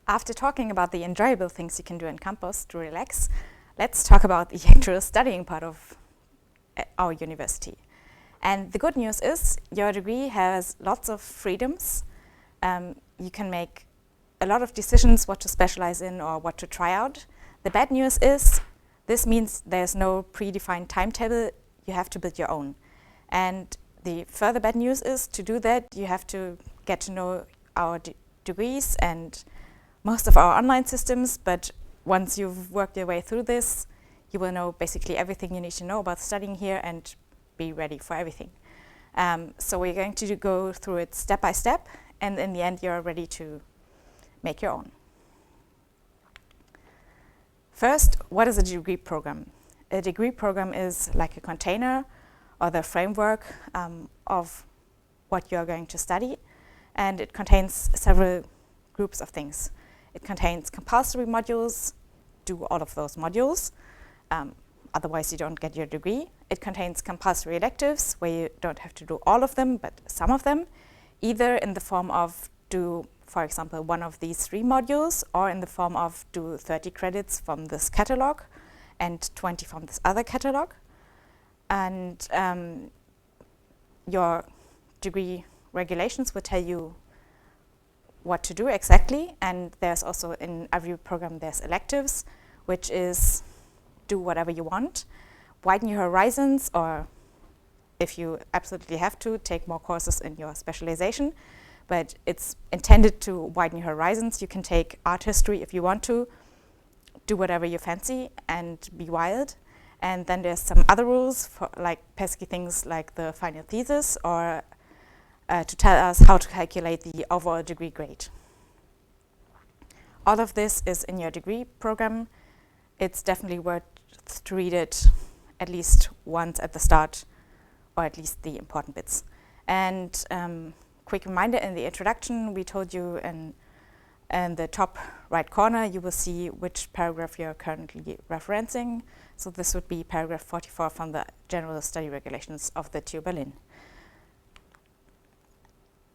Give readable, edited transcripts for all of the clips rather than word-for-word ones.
After talking about the enjoyable things you can do in campus to relax, let's talk about the actual studying part of our university. And the good news is your degree has lots of freedoms. You can make a lot of decisions what to specialize in or what to try out. The bad news is this means there's no predefined timetable. You have to build your own. And the further bad news is to do that, you have to get to know our degrees and most of our online systems, but once you've worked your way through this, you will know basically everything you need to know about studying here and be ready for everything. So we're going to go through it step by step, and in the end you're ready to make your own. First, what is a degree program? A degree program is like a container or the framework of what you're going to study, and it contains several groups of things. It contains compulsory modules, do all of those modules, otherwise you don't get your degree. It contains compulsory electives, where you don't have to do all of them, but some of them, either in the form of do, for example, one of these 3 modules, or in the form of do 30 credits from this catalog and 20 from this other catalog. And your degree regulations will tell you what to do exactly, and there's also in every program there's electives, which is do whatever you want, widen your horizons, or if you absolutely have to, take more courses in your specialization, but it's intended to widen your horizons. You can take art history if you want to, do whatever you fancy and be wild. And then there's some other rules for like pesky things like the final thesis, or to tell us how to calculate the overall degree grade. All of this is in your degree program. It's definitely worth to read it at least once at the start, or at least the important bits. And quick reminder, in the introduction, we told you in the top right corner, you will see which paragraph you're currently referencing. So this would be paragraph 44 from the General Study Regulations of the TU Berlin.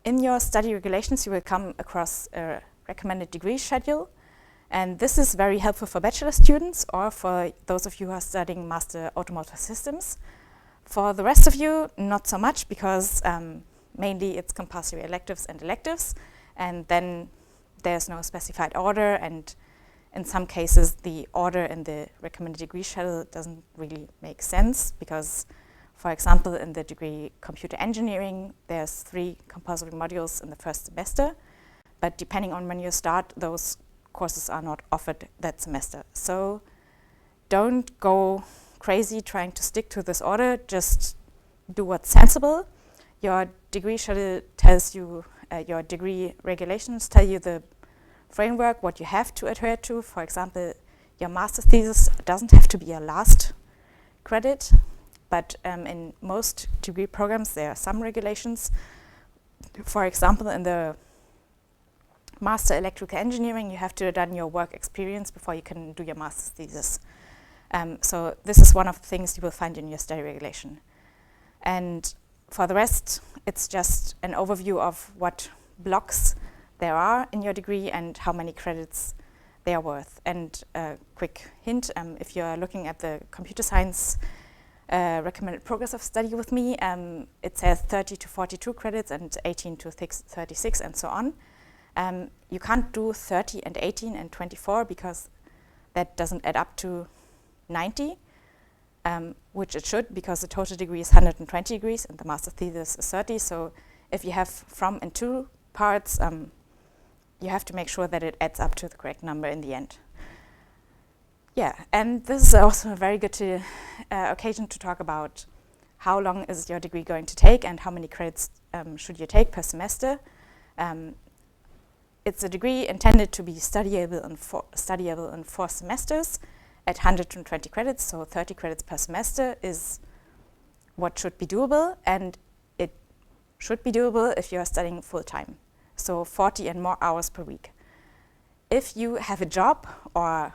In your study regulations, you will come across a recommended degree schedule. And this is very helpful for bachelor students or for those of you who are studying Master Automotive Systems. For the rest of you, not so much, because mainly it's compulsory electives and electives. And then there's no specified order. And in some cases, the order in the recommended degree schedule doesn't really make sense, because for example, in the degree computer engineering, there's 3 compulsory modules in the first semester, but depending on when you start, those courses are not offered that semester. So don't go crazy trying to stick to this order, just do what's sensible. Your degree schedule tells you, your degree regulations tell you the framework, what you have to adhere to. For example, your master's thesis doesn't have to be your last credit. But in most degree programs, there are some regulations. For example, in the Master Electrical Engineering, you have to have done your work experience before you can do your master's thesis. So this is one of the things you will find in your study regulation. And for the rest, it's just an overview of what blocks there are in your degree and how many credits they are worth. And a quick hint, if you're looking at the computer science recommended progress of study with me, it says 30 to 42 credits and 18 to 36 and so on. You can't do 30 and 18 and 24 because that doesn't add up to 90, which it should, because the total degree is 120 degrees and the master thesis is 30. So if you have from and to parts, you have to make sure that it adds up to the correct number in the end. Yeah, and this is also a very good occasion to talk about how long is your degree going to take and how many credits should you take per semester. It's a degree intended to be studyable in 4 semesters at 120 credits, so 30 credits per semester is what should be doable, and it should be doable if you are studying full-time, so 40 and more hours per week. If you have a job or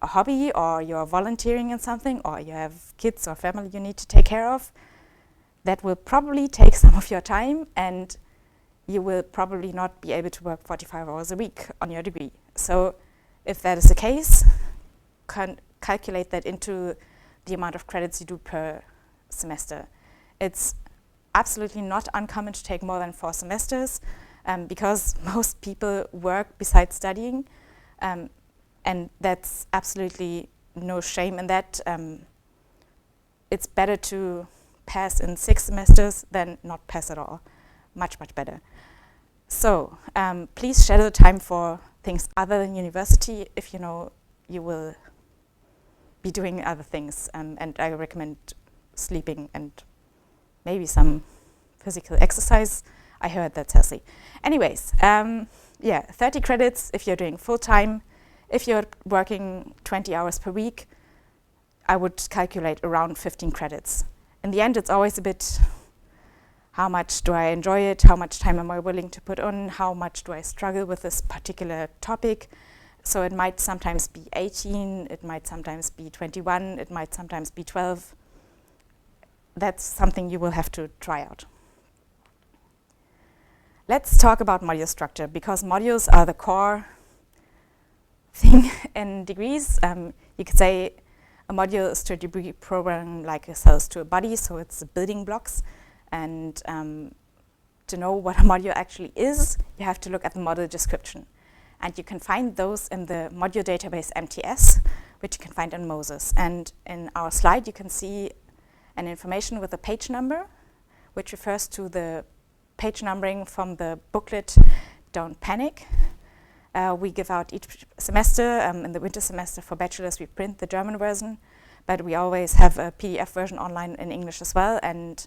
a hobby, or you're volunteering in something, or you have kids or family you need to take care of, that will probably take some of your time, and you will probably not be able to work 45 hours a week on your degree. So if that is the case, calculate that into the amount of credits you do per semester. It's absolutely not uncommon to take more than 4 semesters because most people work besides studying, and that's absolutely no shame in that. It's better to pass in 6 semesters than not pass at all. Much, much better. So please schedule time for things other than university if you know you will be doing other things, and I recommend sleeping and maybe some physical exercise. I heard that's healthy. Anyways, yeah, 30 credits if you're doing full-time. If you're working 20 hours per week, I would calculate around 15 credits. In the end, it's always a bit, how much do I enjoy it? How much time am I willing to put on? How much do I struggle with this particular topic? So it might sometimes be 18, it might sometimes be 21, it might sometimes be 12. That's something you will have to try out. Let's talk about module structure, because modules are the core thing in degrees. You could say a module is to a degree program like a cell is to a body, so it's the building blocks. And to know what a module actually is, you have to look at the module description. And you can find those in the module database MTS, which you can find in Moses. And in our slide, you can see an information with a page number, which refers to the page numbering from the booklet, Don't Panic. We give out each semester. In the winter semester for bachelors, we print the German version, but we always have a PDF version online in English as well. And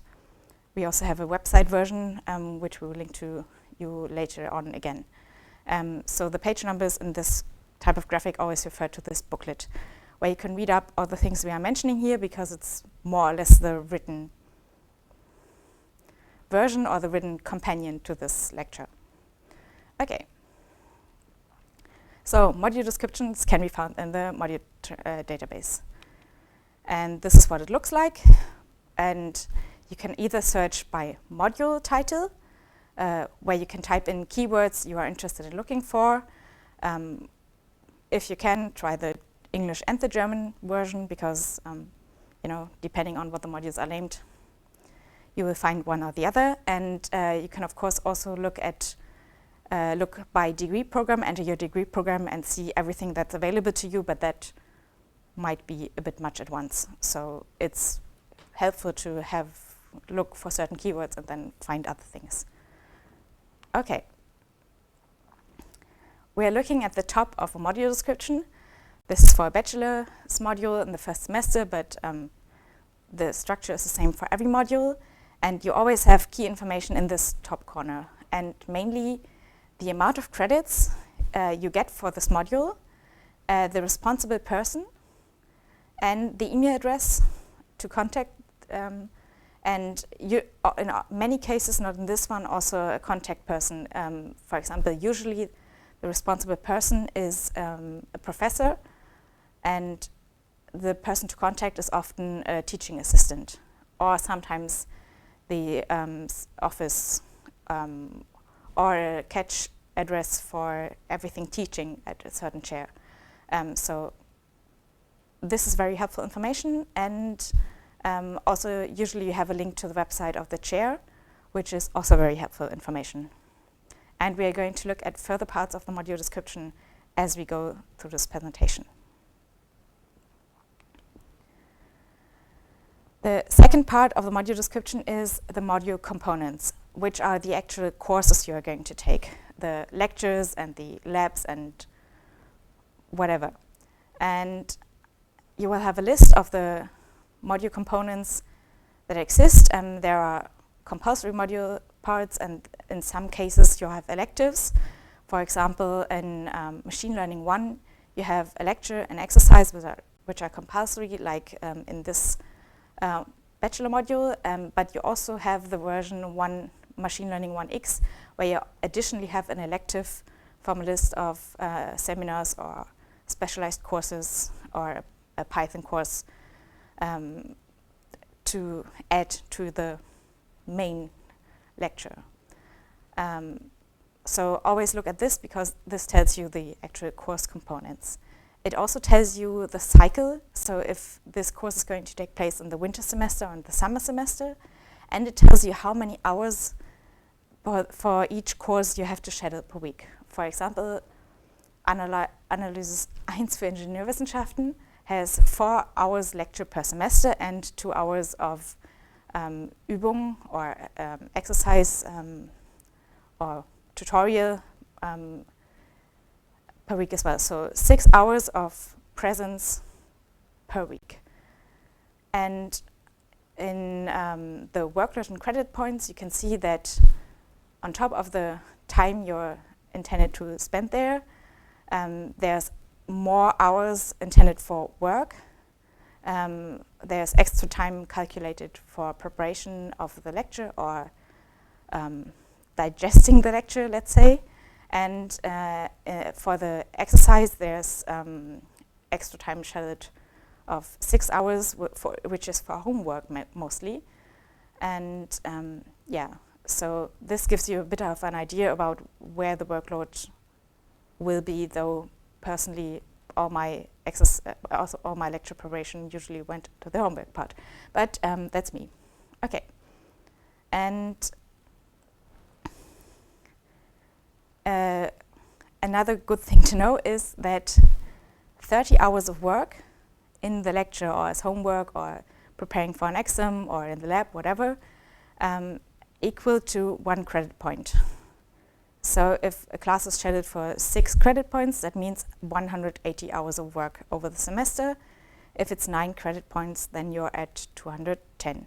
we also have a website version, which we will link to you later on again. So the page numbers in this type of graphic always refer to this booklet, where you can read up all the things we are mentioning here, because it's more or less the written version or the written companion to this lecture. Okay. So module descriptions can be found in the module database. And this is what it looks like. And you can either search by module title, where you can type in keywords you are interested in looking for. If you can, try the English and the German version, because you know, depending on what the modules are named, you will find one or the other. And you can, of course, also look by degree program, enter your degree program, and see everything that's available to you, but that might be a bit much at once. So it's helpful to look for certain keywords and then find other things. Okay. We are looking at the top of a module description. This is for a bachelor's module in the first semester, but the structure is the same for every module. And you always have key information in this top corner, and mainly the amount of credits you get for this module, the responsible person, and the email address to contact, and in many cases, not in this one, also a contact person. For example, usually the responsible person is a professor, and the person to contact is often a teaching assistant, or sometimes the office or a catch address for everything teaching at a certain chair. So this is very helpful information, and also usually you have a link to the website of the chair, which is also very helpful information. And we are going to look at further parts of the module description as we go through this presentation. The second part of the module description is the module components, which are the actual courses you are going to take, the lectures and the labs and whatever. And you will have a list of the module components that exist, and there are compulsory module parts, and in some cases you have electives. For example, in Machine Learning 1, you have a lecture and exercise which are compulsory, like in this bachelor module, but you also have the version 1, Machine Learning 1X, where you additionally have an elective from a list of seminars or specialized courses or a Python course to add to the main lecture. So always look at this, because this tells you the actual course components. It also tells you the cycle, so if this course is going to take place in the winter semester or in the summer semester, and it tells you how many hours for each course you have to schedule per week. For example, Analysis 1 für Ingenieurwissenschaften has 4 hours lecture per semester and 2 hours of Übung or exercise or tutorial per week as well. So 6 hours of presence per week. And in the workload and credit points, you can see that on top of the time you're intended to spend there, there's more hours intended for work. There's extra time calculated for preparation of the lecture or digesting the lecture, let's say. And for the exercise, there's extra time scheduled of 6 hours, which is for homework mostly. And yeah, so this gives you a bit of an idea about where the workload will be, though personally all my lecture preparation usually went to the homework part. But that's me. Okay. And another good thing to know is that 30 hours of work in the lecture or as homework or preparing for an exam or in the lab, whatever, equal to 1 credit point. So if a class is scheduled for 6 credit points, that means 180 hours of work over the semester. If it's 9 credit points, then you're at 210,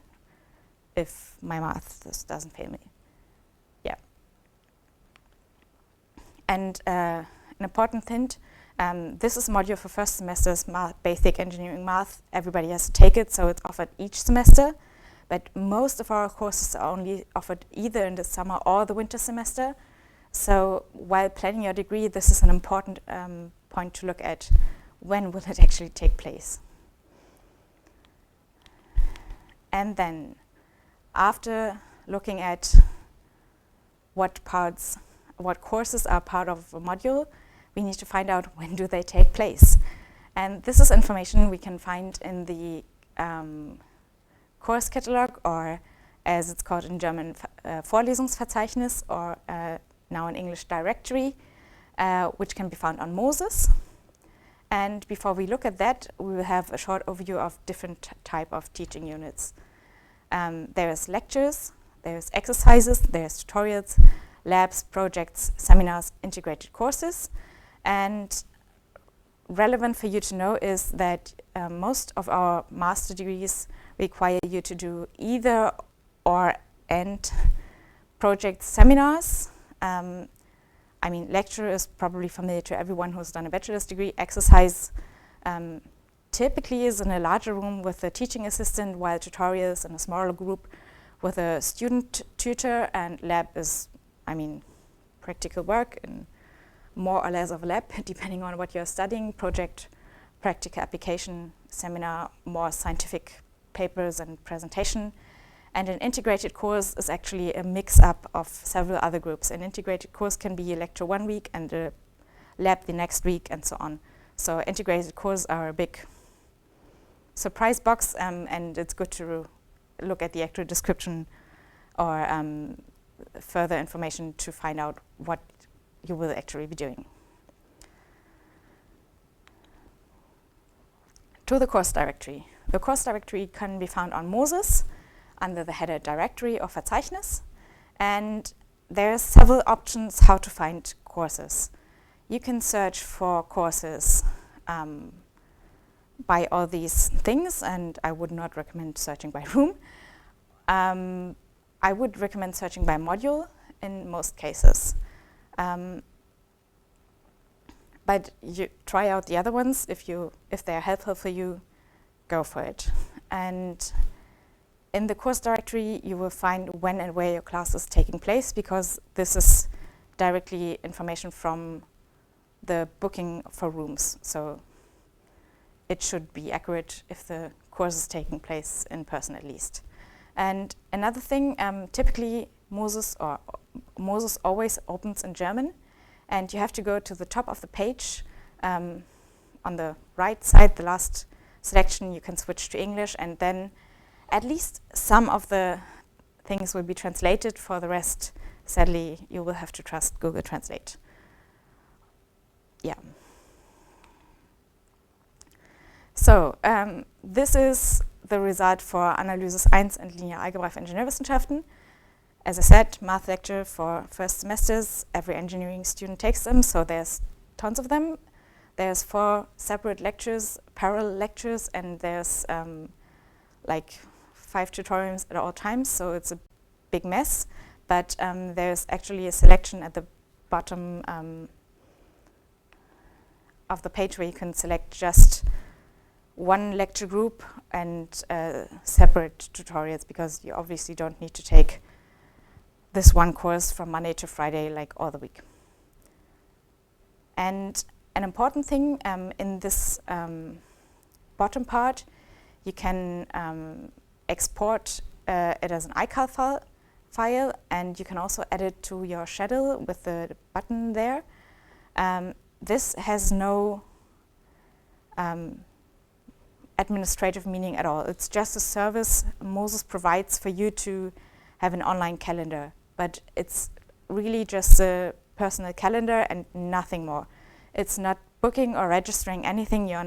if my math doesn't fail me. Yeah. And an important hint, this is a module for first semester's basic engineering math. Everybody has to take it, so it's offered each semester. But most of our courses are only offered either in the summer or the winter semester. So while planning your degree, this is an important point to look at. When will it actually take place? And then, after looking at what courses are part of a module, we need to find out when do they take place. And this is information we can find in the course catalog, or as it's called in German, Vorlesungsverzeichnis, or now in English, directory, which can be found on Moses. And before we look at that, we will have a short overview of different type of teaching units. There's lectures, there's exercises, there's tutorials, labs, projects, seminars, integrated courses. And relevant for you to know is that most of our master degrees require you to do either or and project seminars. I mean, lecture is probably familiar to everyone who's done a bachelor's degree. Exercise typically is in a larger room with a teaching assistant, while tutorials in a smaller group with a student tutor, and lab is, I mean, practical work in more or less of a lab, depending on what you're studying. Project, practical application, seminar, more scientific papers and presentation. And an integrated course is actually a mix-up of several other groups. An integrated course can be a lecture 1 week and a lab the next week, and so on. So integrated courses are a big surprise box, and it's good to look at the actual description or further information to find out what you will actually be doing. To the course directory. The course directory can be found on Moses under the header directory or Verzeichnis, and there are several options how to find courses. You can search for courses by all these things, and I would not recommend searching by room. I would recommend searching by module in most cases. But you try out the other ones. If they're helpful for you, go for it. And in the course directory, you will find when and where your class is taking place, because this is directly information from the booking for rooms. So it should be accurate if the course is taking place in person at least. And another thing, typically Moses or Moses always opens in German, and you have to go to the top of the page. On the right side, the last selection, you can switch to English, and then at least some of the things will be translated. For the rest, sadly, you will have to trust Google Translate. Yeah. So, this is the result for Analysis 1 and Linear Algebra für Ingenieurwissenschaften. As I said, math lecture for first semesters. Every engineering student takes them, so there's tons of them. There's 4 separate lectures, parallel lectures, and there's like 5 tutorials at all times, so it's a big mess. But there's actually a selection at the bottom of the page where you can select just one lecture group and separate tutorials, because you obviously don't need to take this one course from Monday to Friday, like all the week. And an important thing in this bottom part, you can export it as an iCal file, and you can also add it to your schedule with the button there. This has no administrative meaning at all. It's just a service Moses provides for you to have an online calendar, but it's really just a personal calendar and nothing more. It's not booking or registering anything. You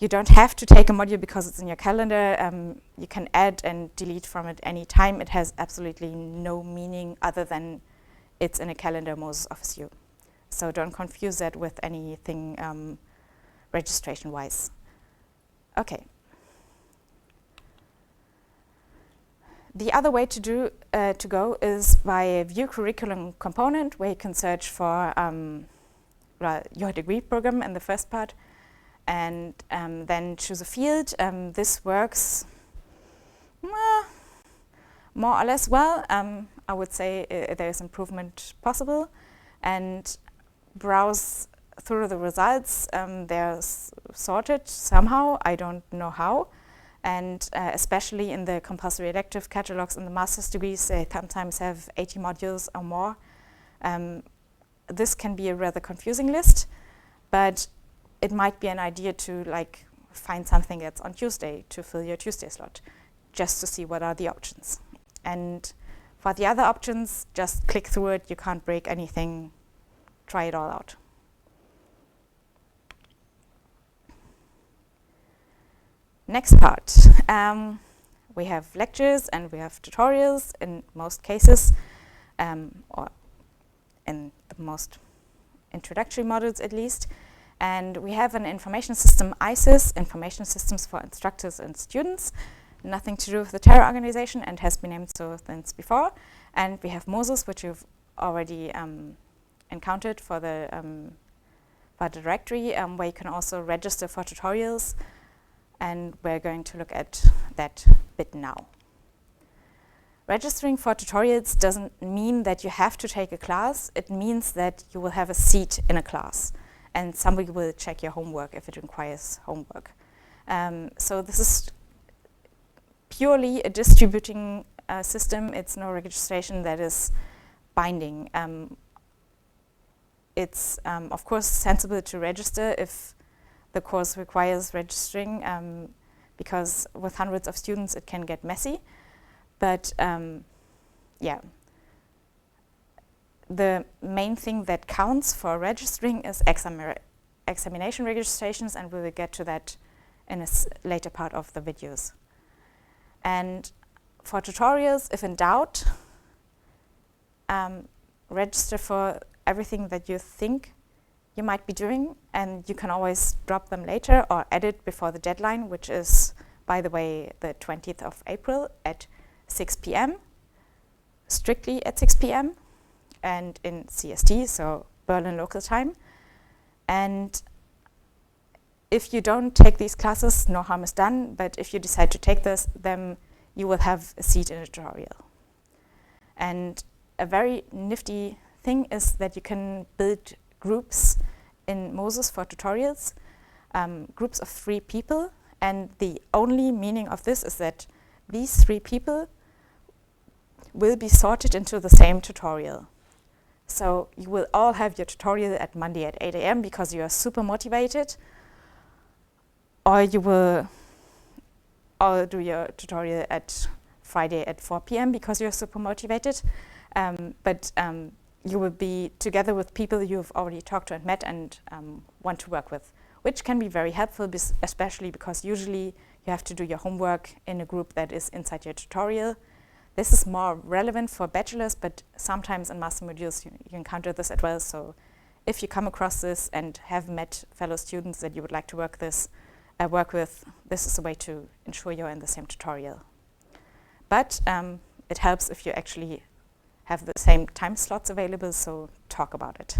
don't have to take a module because it's in your calendar. You can add and delete from it any time. It has absolutely no meaning other than it's in a calendar Moses offers you. So don't confuse that with anything registration-wise. Okay. The other way to go is by a view curriculum component, where you can search for your degree program in the first part, and then choose a field. This works more or less well. I would say there's improvement possible, and browse through the results. They're sorted somehow. I don't know how. And especially in the compulsory elective catalogs in the master's degrees, they sometimes have 80 modules or more. This can be a rather confusing list, but it might be an idea to like find something that's on Tuesday to fill your Tuesday slot, just to see what are the options. And for the other options, just click through it. You can't break anything. Try it all out. Next part, we have lectures and we have tutorials in most cases, or in the most introductory modules at least. And we have an information system, ISIS, Information Systems for Instructors and Students, nothing to do with the terror organization and has been named so since before. And we have Moses, which you've already encountered for the directory, where you can also register for tutorials. And we're going to look at that bit now. Registering for tutorials doesn't mean that you have to take a class. It means that you will have a seat in a class, and somebody will check your homework if it requires homework. So this is purely a distributing system. It's no registration that is binding. It's, of course, sensible to register if the course requires registering, because with hundreds of students it can get messy. But yeah, the main thing that counts for registering is examination registrations, and we will get to that in a later part of the videos. And for tutorials, if in doubt, register for everything that you think you might be doing, and you can always drop them later or edit before the deadline, which is, by the way, the 20th of April at 6 p.m., strictly at 6 p.m., and in CST, so Berlin local time. And if you don't take these classes, no harm is done, but if you decide to take them, you will have a seat in a tutorial. And a very nifty thing is that you can build groups in Moses for tutorials, groups of 3 people, and the only meaning of this is that these 3 people will be sorted into the same tutorial. So you will all have your tutorial at Monday at 8 AM because you are super motivated, or you will all do your tutorial at Friday at 4 PM because you're super motivated. But you will be together with people you've already talked to and met and want to work with, which can be very helpful, especially because usually you have to do your homework in a group that is inside your tutorial. This is more relevant for bachelors, but sometimes in master modules you encounter this as well. So if you come across this and have met fellow students that you would like to work with, this is a way to ensure you're in the same tutorial. But it helps if you actually have the same time slots available, so talk about it.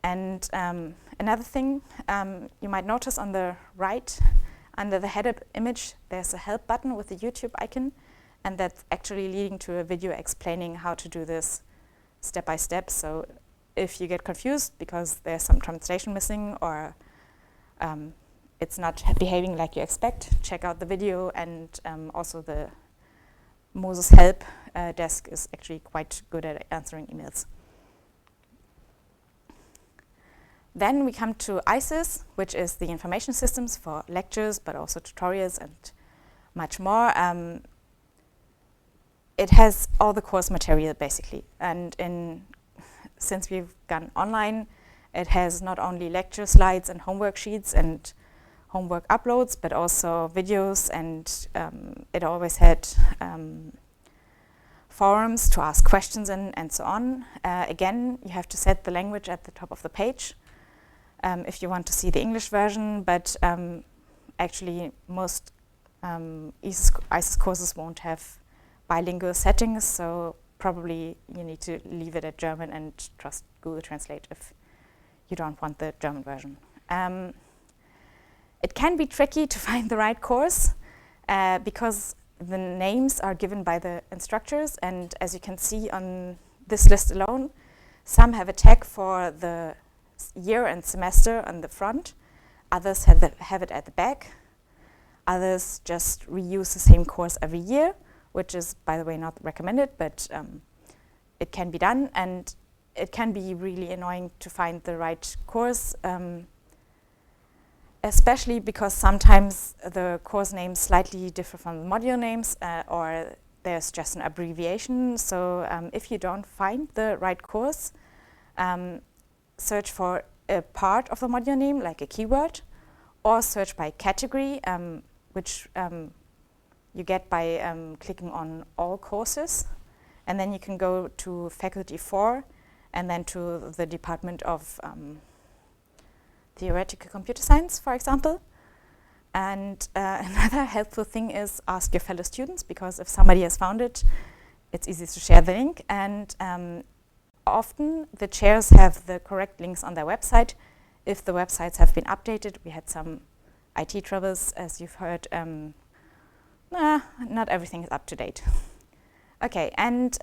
And another thing, you might notice on the right, under the header image, there's a help button with the YouTube icon, and that's actually leading to a video explaining how to do this step by step. So if you get confused because there's some translation missing or it's not behaving like you expect, check out the video, and also the Moses help desk is actually quite good at answering emails. Then we come to ISIS, which is the information systems for lectures, but also tutorials and much more. It has all the course material, basically. And since we've gone online, it has not only lecture slides and homework sheets and homework uploads, but also videos, and it always had forums to ask questions and so on. Again, you have to set the language at the top of the page if you want to see the English version, but actually most ISIS courses won't have bilingual settings, so probably you need to leave it at German and trust Google Translate if you don't want the German version. It can be tricky to find the right course because the names are given by the instructors, and as you can see on this list alone, some have a tag for the year and semester on the front, others have it at the back, others just reuse the same course every year, which is, by the way, not recommended, but it can be done, and it can be really annoying to find the right course, especially because sometimes the course names slightly differ from the module names, or there's just an abbreviation. So if you don't find the right course, search for a part of the module name, like a keyword, or search by category, which you get by clicking on all courses. And then you can go to faculty 4 and then to the Department of Theoretical Computer Science, for example. And another helpful thing is ask your fellow students, because if somebody has found it, it's easy to share the link. And often the chairs have the correct links on their website. If the websites have been updated, we had some IT troubles, as you've heard. Not everything is up to date. Okay, and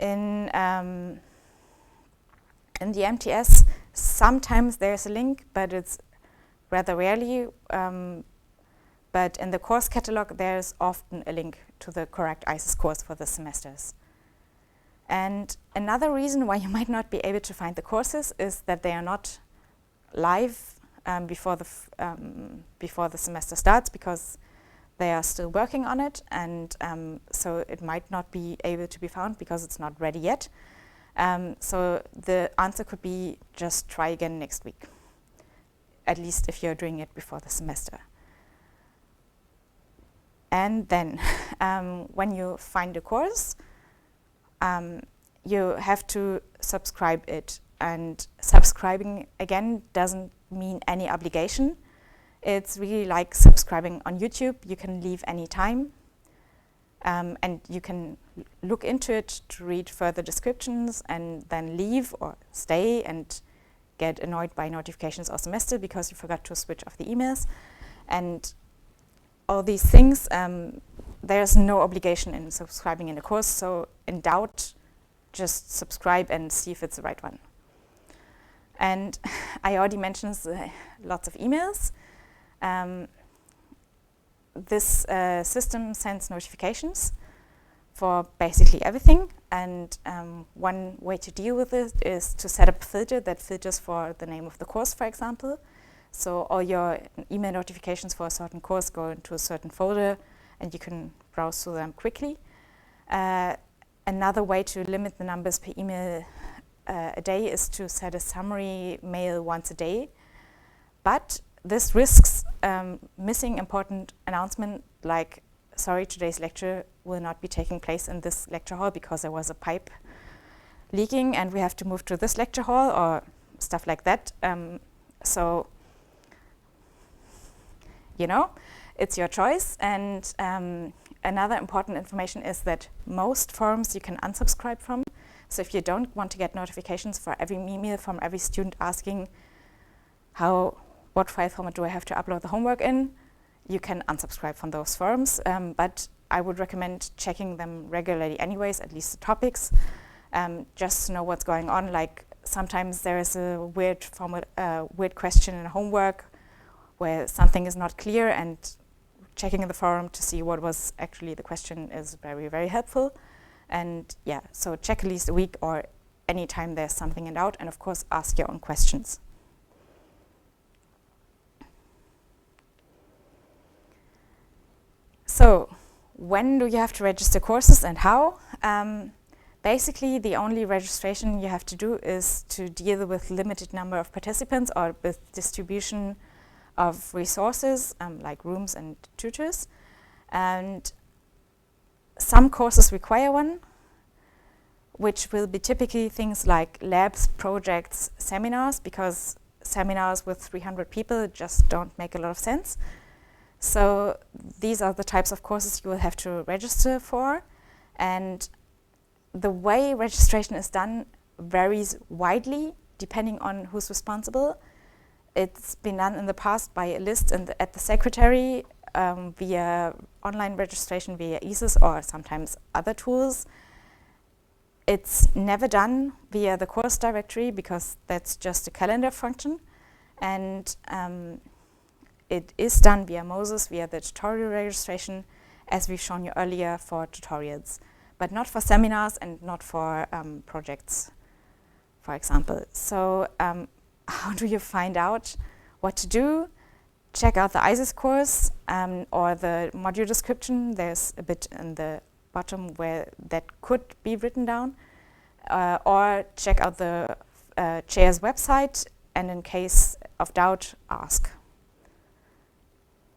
in the MTS, sometimes there's a link, but it's rather rarely. But in the course catalog, there's often a link to the correct ISIS course for the semesters. And another reason why you might not be able to find the courses is that they are not live before the semester starts, because they are still working on it, and so it might not be able to be found because it's not ready yet. So the answer could be just try again next week, at least if you're doing it before the semester. And then when you find a course, you have to subscribe it. And subscribing, again, doesn't mean any obligation. It's really like subscribing on YouTube. You can leave any time, and you can look into it to read further descriptions and then leave or stay and get annoyed by notifications all semester because you forgot to switch off the emails. And all these things, there's no obligation in subscribing in a course, so in doubt, just subscribe and see if it's the right one. And I already mentioned lots of emails. this system sends notifications for basically everything, and one way to deal with it is to set up a filter that filters for the name of the course, for example. So all your email notifications for a certain course go into a certain folder, and you can browse through them quickly. Another way to limit the numbers per email a day is to set a summary mail once a day. But this risks missing important announcement like, sorry, today's lecture will not be taking place in this lecture hall because there was a pipe leaking and we have to move to this lecture hall, or stuff like that. So, you know, it's your choice. And another important information is that most forums you can unsubscribe from. So if you don't want to get notifications for every email from every student asking what file format do I have to upload the homework in, you can unsubscribe from those forums. But I would recommend checking them regularly anyways, at least the topics, just to know what's going on. Like sometimes there is a weird question in a homework where something is not clear, and checking in the forum to see what was actually the question is very, very helpful. And yeah, so check at least a week or anytime there's something in doubt, and of course ask your own questions. So when do you have to register courses and how? Basically, the only registration you have to do is to deal with limited number of participants or with distribution of resources like rooms and tutors. And some courses require one, which will be typically things like labs, projects, seminars, because seminars with 300 people just don't make a lot of sense. So these are the types of courses you will have to register for. And the way registration is done varies widely depending on who's responsible. It's been done in the past by a list at the secretary via online registration via ESIS or sometimes other tools. It's never done via the course directory because that's just a calendar function. And it is done via Moses, via the tutorial registration, as we've shown you earlier for tutorials, but not for seminars and not for projects, for example. So how do you find out what to do? Check out the ISIS course or the module description. There's a bit in the bottom where that could be written down. Or check out the chair's website, and in case of doubt, ask.